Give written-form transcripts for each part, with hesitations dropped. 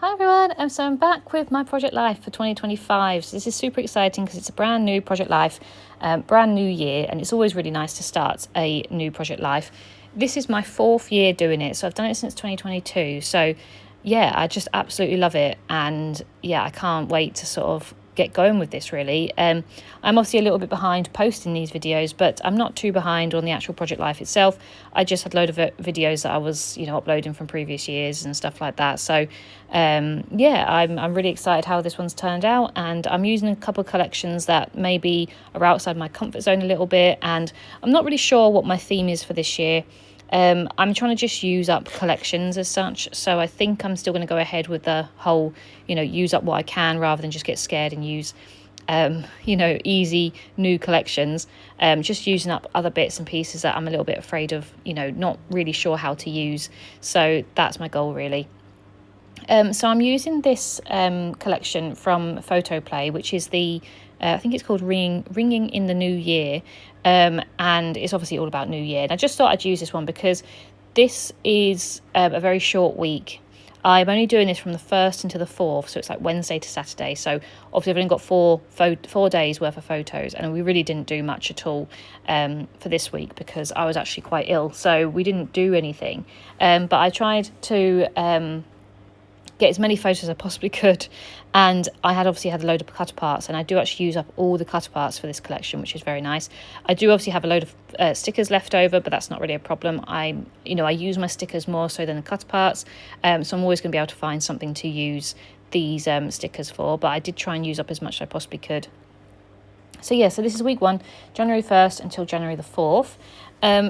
Hi everyone, so I'm back with my Project Life for 2025. So this is super exciting because it's a brand new Project Life, brand new year, and it's always really nice to start a new Project Life. This is my 4th year doing it, so I've done it since 2022. So yeah, I just absolutely love it, and yeah, I can't wait to sort of get going with this really. I'm obviously a little bit behind posting these videos, but I'm not too behind on the actual Project Life itself. I just had a load of videos that I was uploading from previous years and stuff like that. So yeah, I'm really excited how this one's turned out, and I'm using a couple of collections that maybe are outside my comfort zone a little bit, and I'm not really sure what my theme is for this year. I'm trying to just use up collections as such, so I think I'm still going to go ahead with the whole, use up what I can rather than just get scared and use, easy new collections. Just using up other bits and pieces that I'm a little bit afraid of, not really sure how to use. So that's my goal really. So I'm using this collection from Photoplay, which is the I think it's called Ringing in the New Year, and it's obviously all about New Year. And I just thought I'd use this one because this is a very short week. I'm only doing this from the 1st into the 4th, so it's like Wednesday to Saturday. So obviously I've only got four days worth of photos, and we really didn't do much at all for this week because I was actually quite ill, so we didn't do anything. But I tried to get as many photos as I possibly could, and I had obviously had a load of cut parts, and I do actually use up all the cut parts for this collection, which is very nice. I do obviously have a load of stickers left over, but that's not really a problem. I use my stickers more so than the cut parts, so I'm always going to be able to find something to use these stickers for, but I did try and use up as much as I possibly could. So yeah, so this is week 1, January 1st until January the 4th.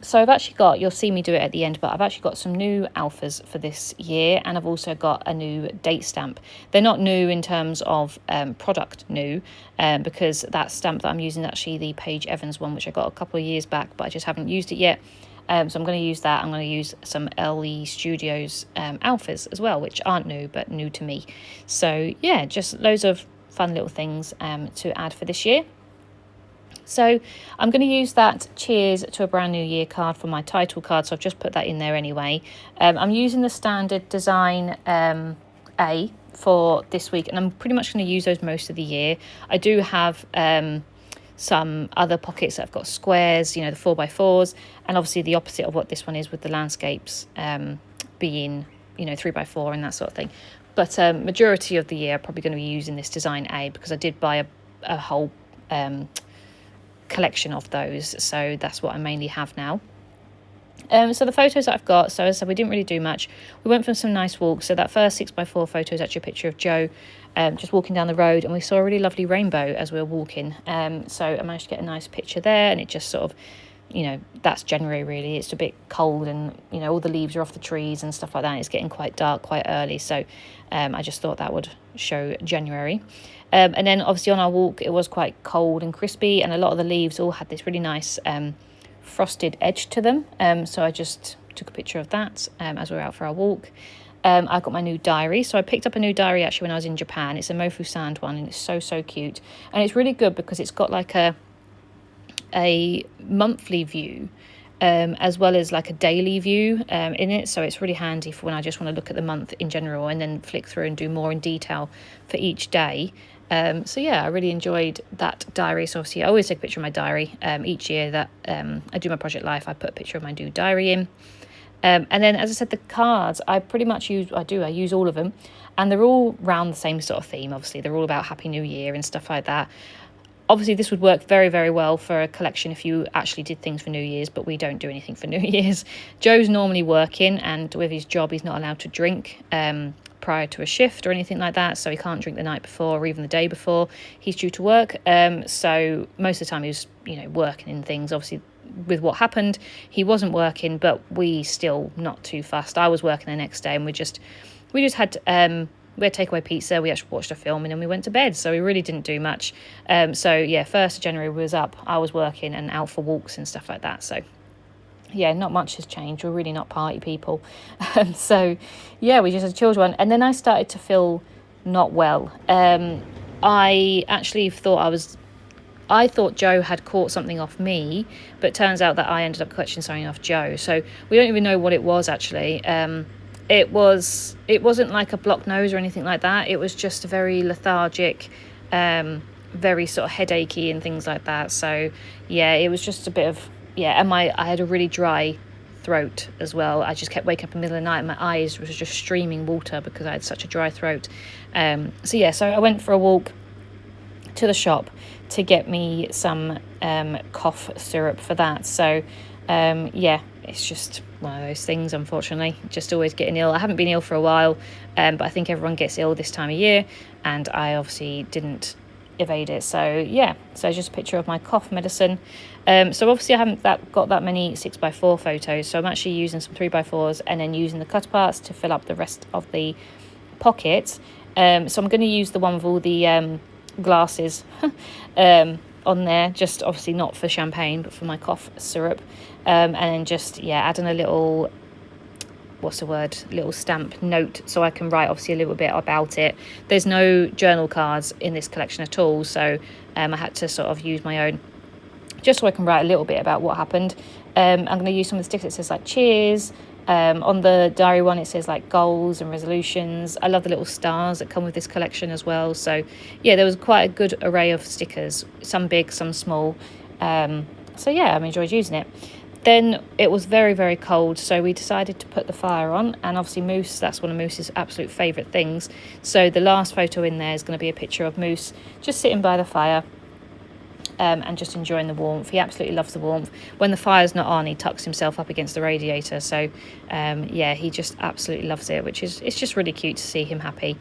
So I've actually got, you'll see me do it at the end, but I've actually got some new alphas for this year, and I've also got a new date stamp. They're not new in terms of product new, because that stamp that I'm using is actually the Paige Evans one, which I got a couple of years back, but I just haven't used it yet. So I'm going to use that. I'm going to use some LE Studios alphas as well, which aren't new, but new to me. So yeah, just loads of fun little things to add for this year. So I'm going to use that Cheers to a Brand New Year card for my title card, so I've just put that in there anyway. I'm using the standard design A for this week, and I'm pretty much going to use those most of the year. I do have some other pockets that have got squares, the 4x4s, and obviously the opposite of what this one is with the landscapes being 3x4 and that sort of thing. But majority of the year I'm probably going to be using this design A because I did buy a whole collection of those, so that's what I mainly have now. So the photos that I've got, so as I said, we didn't really do much. We went for some nice walks. So that first 6x4 photo is actually a picture of Joe just walking down the road, and we saw a really lovely rainbow as we were walking. So I managed to get a nice picture there, and it just sort of, that's January really. It's a bit cold, and all the leaves are off the trees and stuff like that. It's getting quite dark quite early, so I just thought that would show January. And then obviously on our walk it was quite cold and crispy, and a lot of the leaves all had this really nice frosted edge to them, so I just took a picture of that as we were out for our walk. I got my new diary, so I picked up a new diary actually when I was in Japan. It's a Mofu Sand one, and it's so cute, and it's really good because it's got like a monthly view as well as like a daily view in it, so it's really handy for when I just want to look at the month in general and then flick through and do more in detail for each day. So yeah, I really enjoyed that diary. So obviously I always take a picture of my diary each year that I do my Project Life. I put a picture of my new diary in, and then as I said, the cards I pretty much use all of them, and they're all around the same sort of theme. Obviously they're all about Happy New Year and stuff like that. Obviously, this would work very, very well for a collection if you actually did things for New Year's, but we don't do anything for New Year's. Joe's normally working, and with his job, he's not allowed to drink prior to a shift or anything like that, so he can't drink the night before or even the day before he's due to work. So most of the time he was, working in things. Obviously, with what happened, he wasn't working, but we still not too fast. I was working the next day, and we just had we had takeaway pizza, we actually watched a film, and then we went to bed, so we really didn't do much. So yeah, 1st of January was up, I was working and out for walks and stuff like that, so yeah, not much has changed. We're really not party people. So yeah, we just had a chilled one, and then I started to feel not well. I actually thought I thought Joe had caught something off me, but it turns out that I ended up catching something off Joe, so we don't even know what it was actually. it wasn't like a blocked nose or anything like that. It was just a very lethargic, very sort of headachy and things like that. So yeah, it was just a bit of, and I had a really dry throat as well. I just kept waking up in the middle of the night and my eyes was just streaming water because I had such a dry throat. So I went for a walk to the shop to get me some cough syrup for that. So it's just one of those things, unfortunately, just always getting ill. I haven't been ill for a while, but I think everyone gets ill this time of year, and I obviously didn't evade it. So just a picture of my cough medicine. So obviously I haven't got that many 6x4 photos, so I'm actually using some 3x4s and then using the cut parts to fill up the rest of the pockets. So I'm going to use the one with all the glasses on there, just obviously not for champagne but for my cough syrup, and then just adding a little little stamp note so I can write obviously a little bit about it. There's no journal cards in this collection at all, so I had to sort of use my own just so I can write a little bit about what happened. I'm going to use some of the stickers that says like cheers. On the diary one it says like goals and resolutions. I love the little stars that come with this collection as well. So there was quite a good array of stickers, some big, some small. I enjoyed using it. Then it was very, very cold, so we decided to put the fire on, and obviously Moose, that's one of Moose's absolute favourite things. So the last photo in there is going to be a picture of Moose just sitting by the fire, and just enjoying the warmth. He absolutely loves the warmth. When the fire's not on, he tucks himself up against the radiator. So he just absolutely loves it, it's just really cute to see him happy.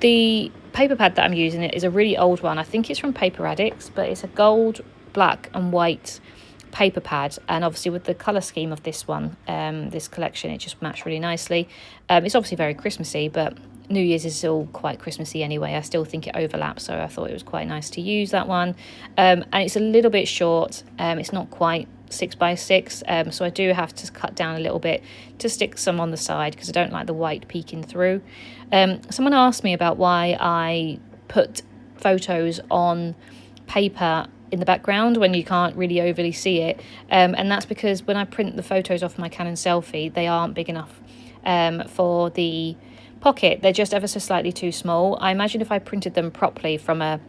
The paper pad that I'm using is a really old one. I think it's from Paper Addicts, but it's a gold, black and white paper pad, and obviously with the colour scheme of this one, this collection, it just matched really nicely. It's obviously very Christmassy, but New Year's is still quite Christmassy anyway. I still think it overlaps, so I thought it was quite nice to use that one. And it's a little bit short. It's not quite 6x6, so I do have to cut down a little bit to stick some on the side because I don't like the white peeking through. Someone asked me about why I put photos on paper in the background when you can't really overly see it, and that's because when I print the photos off my Canon selfie, they aren't big enough for the pocket. They're just ever so slightly too small. I imagine if I printed them properly from a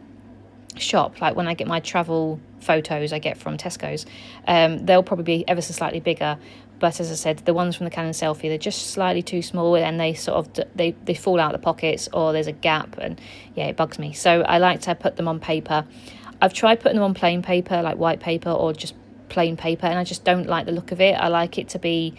shop, like when I get my travel photos I get from Tesco's, they'll probably be ever so slightly bigger, but as I said, the ones from the Canon selfie, they're just slightly too small, and they sort of they fall out the pockets, or there's a gap, and it bugs me. So I like to put them on paper. I've tried putting them on plain paper, like white paper or just plain paper, and I just don't like the look of it. I like it to be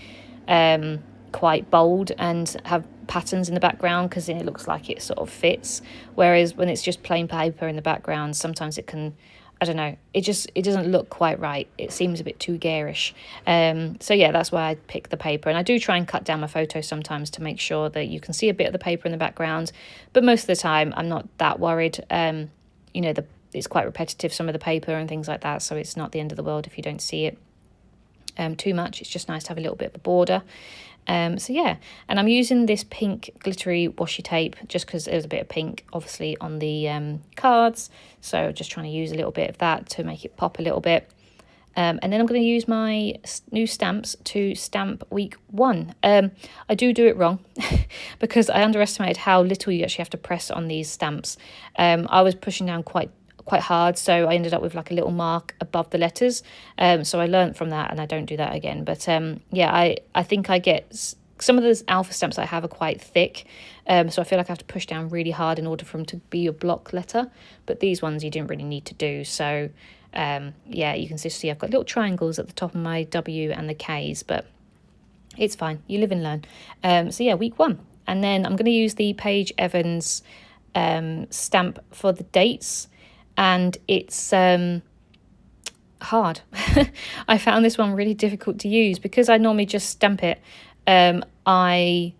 quite bold and have patterns in the background, because then it looks like it sort of fits. Whereas when it's just plain paper in the background, sometimes it can, I don't know, it doesn't look quite right. It seems a bit too garish. That's why I pick the paper. And I do try and cut down my photos sometimes to make sure that you can see a bit of the paper in the background. But most of the time, I'm not that worried. It's quite repetitive, some of the paper and things like that, so it's not the end of the world if you don't see it too much. It's just nice to have a little bit of a border. And I'm using this pink glittery washi tape just because there's a bit of pink obviously on the cards, so just trying to use a little bit of that to make it pop a little bit. And then I'm going to use my new stamps to stamp week 1. I do it wrong because I underestimated how little you actually have to press on these stamps. I was pushing down quite hard, so I ended up with like a little mark above the letters. So I learned from that, and I don't do that again. But I think I get some of the alpha stamps I have are quite thick, so I feel like I have to push down really hard in order for them to be a block letter. But these ones you didn't really need to do. So you can see I've got little triangles at the top of my W and the K's, but it's fine. You live and learn. Week 1, and then I'm going to use the Paige Evans stamp for the dates. And it's hard. I found this one really difficult to use because I normally just stamp it. I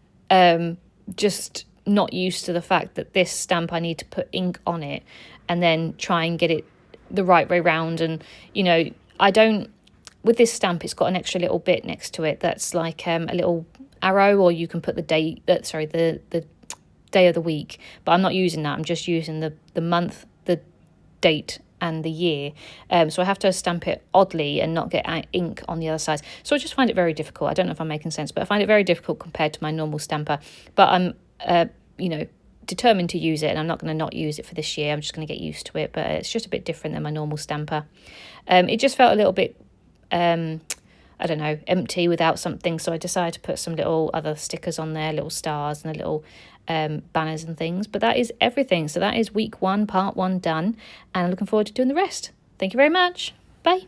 just not used to the fact that this stamp I need to put ink on it and then try and get it the right way round. And I don't, with this stamp, it's got an extra little bit next to it that's like a little arrow, or you can put the day of the week, but I'm not using that. I'm just using the month, the date, and the year. So I have to stamp it oddly and not get ink on the other side. So I just find it very difficult. I don't know if I'm making sense, but I find it very difficult compared to my normal stamper. But I'm, determined to use it, and I'm not going to not use it for this year. I'm just going to get used to it, but it's just a bit different than my normal stamper. It just felt a little bit, I don't know, empty without something, so I decided to put some little other stickers on there, little stars and a little banners and things. But that is everything. So that is week 1, part 1 done, and I'm looking forward to doing the rest. Thank you very much. Bye.